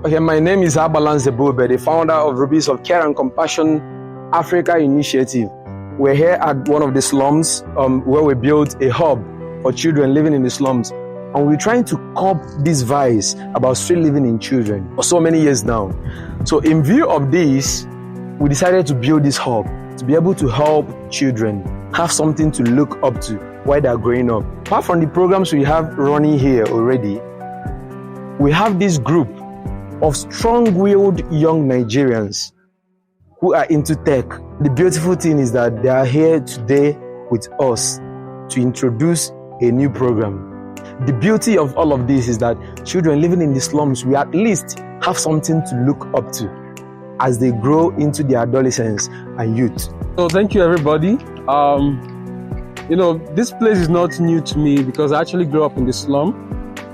Okay, my name is Abalan Zebobe, the founder of Rubies of Care and Compassion Africa Initiative. We're here at one of the slums where we built a hub for children living in the slums. And we're trying to curb this vice about street living in children for so many years now. So in view of this, we decided to build this hub to be able to help children have something to look up to while they're growing up. Apart from the programs we have running here already, we have this group of strong-willed young Nigerians who are into tech. The beautiful thing is that they are here today with us to introduce a new program. The beauty of all of this is that children living in the slums will at least have something to look up to as they grow into their adolescence and youth. So thank you, everybody. This place is not new to me because I actually grew up in the slum.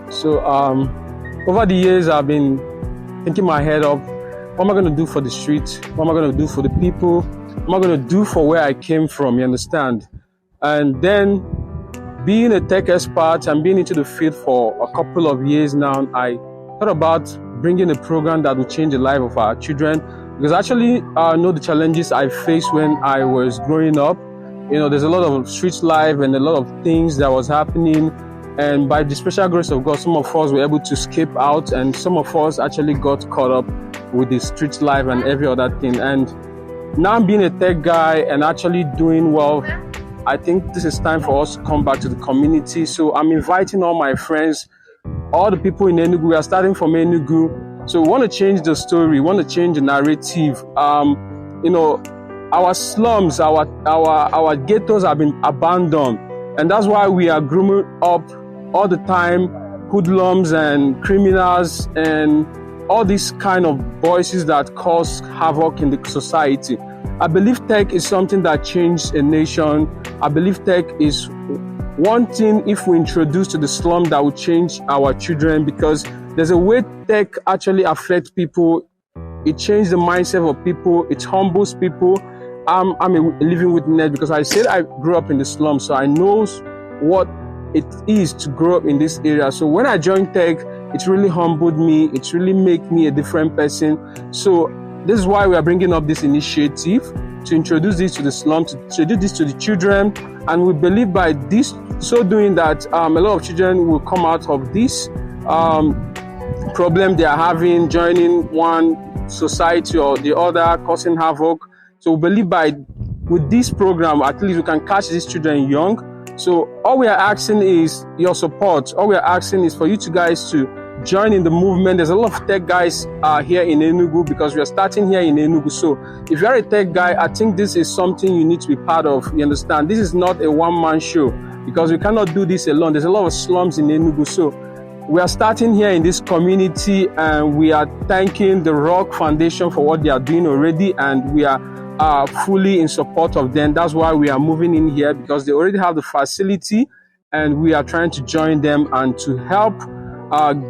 So over the years, I've been thinking my head up, what am I going to do for the street? What am I going to do for the people? What am I going to do for where I came from, you understand? And then being a tech expert and being into the field for a couple of years now, I thought about bringing a program that will change the life of our children, because I actually know the challenges I faced when I was growing up. There's a lot of street life and a lot of things that was happening. And by the special grace of God, some of us were able to escape out, and some of us actually got caught up with the street life and every other thing. And now I'm being a tech guy and actually doing well. I think this is time for us to come back to the community. So I'm inviting all my friends, all the people in Enugu. We are starting from Enugu. So we want to change the story. We want to change the narrative. Our slums, our ghettos have been abandoned. And that's why we are grooming up all the time hoodlums and criminals and all these kind of voices that cause havoc in the society. I believe tech is something that changes a nation. I believe tech is one thing, if we introduce to the slum, that will change our children, because there's a way tech actually affects people. It changes the mindset of people. It humbles people. I'm a living witness because I said I grew up in the slum, so I know what it is to grow up in this area. So when I joined tech, it really humbled me. It really made me a different person. So this is why we are bringing up this initiative to introduce this to the slum, to introduce this to the children. And we believe by this, so doing that, a lot of children will come out of this problem they are having, joining one society or the other, causing havoc. So we believe with this program, at least we can catch these children young. So all we are asking is your support. All we are asking is for you guys to join in the movement. There's a lot of tech guys here in Enugu because we are starting here in Enugu. So if you are a tech guy, I think this is something you need to be part of. You understand? This is not a one-man show because we cannot do this alone. There's a lot of slums in Enugu. So we are starting here in this community, and we are thanking the Rock Foundation for what they are doing already, and we are fully in support of them. That's why we are moving in here, because they already have the facility, and we are trying to join them and to help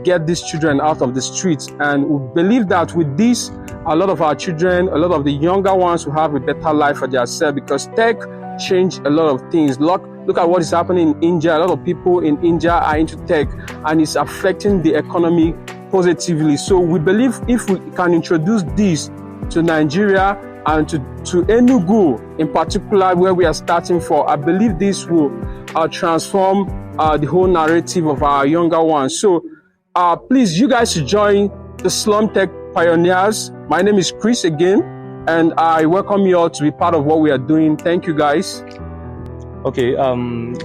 get these children out of the streets. And we believe that with this, a lot of our children, a lot of the younger ones will have a better life for themselves, because tech changed a lot of things. Look at what is happening in India. A lot of people in India are into tech, and it's affecting the economy positively. So we believe if we can introduce this to Nigeria and to Enugu in particular, where we are starting for, I believe this will transform the whole narrative of our younger ones. So please, you guys should join the Slum Tech Pioneers. My name is Chris again, and I welcome you all to be part of what we are doing. Thank you, guys. Okay,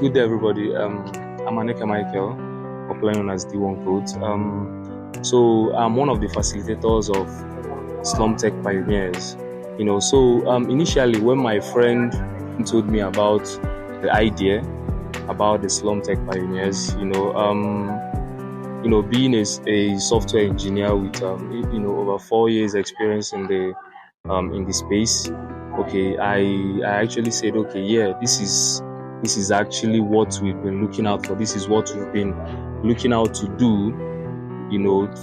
good day, everybody. I'm Aneka Michael, popularly known as D1 Code. So I'm one of the facilitators of Slum Tech Pioneers. Initially when my friend told me about the idea about the Slum Tech Pioneers, being a software engineer with over 4 years experience in the space, okay, I actually said, okay, yeah, this is actually what we've been looking out for. This is what we've been looking out to do,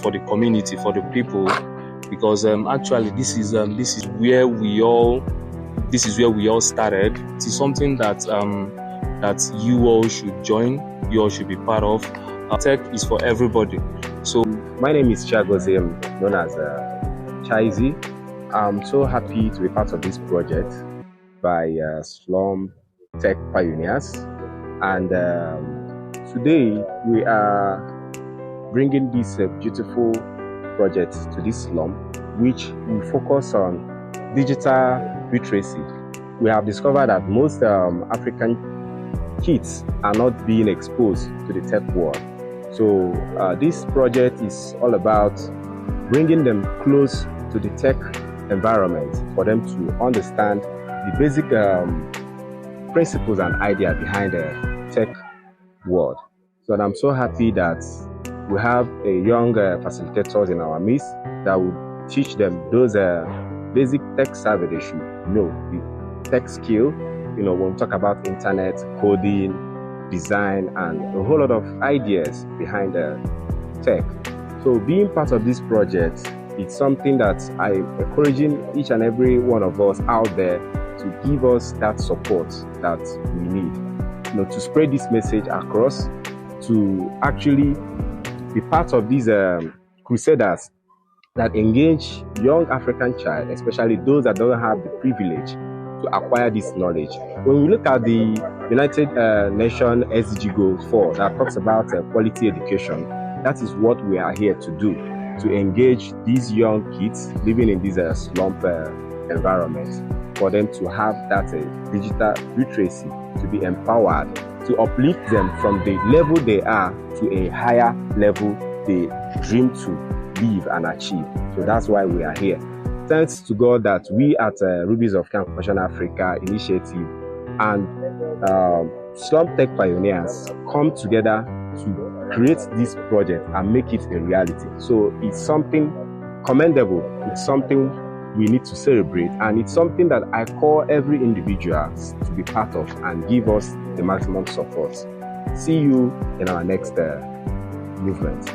for the community, for the people. Because actually this is where we all started. It is something that you all should join, you all should be part of. Tech is for everybody. So My name is Chagozim, known as Chaizi. I'm so happy to be part of this project by Slum Tech Pioneers. And today we are bringing this beautiful project to this slum, which will focus on digital literacy. We have discovered that most African kids are not being exposed to the tech world. So this project is all about bringing them close to the tech environment for them to understand the basic principles and ideas behind the tech world. So I'm so happy that we have a young facilitators in our midst that will teach them those basic tech savvy they should know, the tech skill, when we talk about internet, coding, design, and a whole lot of ideas behind the tech. So being part of this project, it's something that I'm encouraging each and every one of us out there to give us that support that we need, to spread this message across, to actually be part of these crusaders that engage young African child, especially those that don't have the privilege to acquire this knowledge. When we look at the United Nations SDG Goal 4 that talks about quality education, that is what we are here to do, to engage these young kids living in this slum environment, for them to have that digital literacy, to be empowered, to uplift them from the level they are to a higher level they dream to live and achieve. So that's why we are here. Thanks to God that we at Rubies of Care and Compassion Africa initiative and Slum Tech Pioneers come together to create this project and make it a reality. So it's something commendable. It's something we need to celebrate, and it's something that I call every individual to be part of and give us the maximum support. See you in our next movement.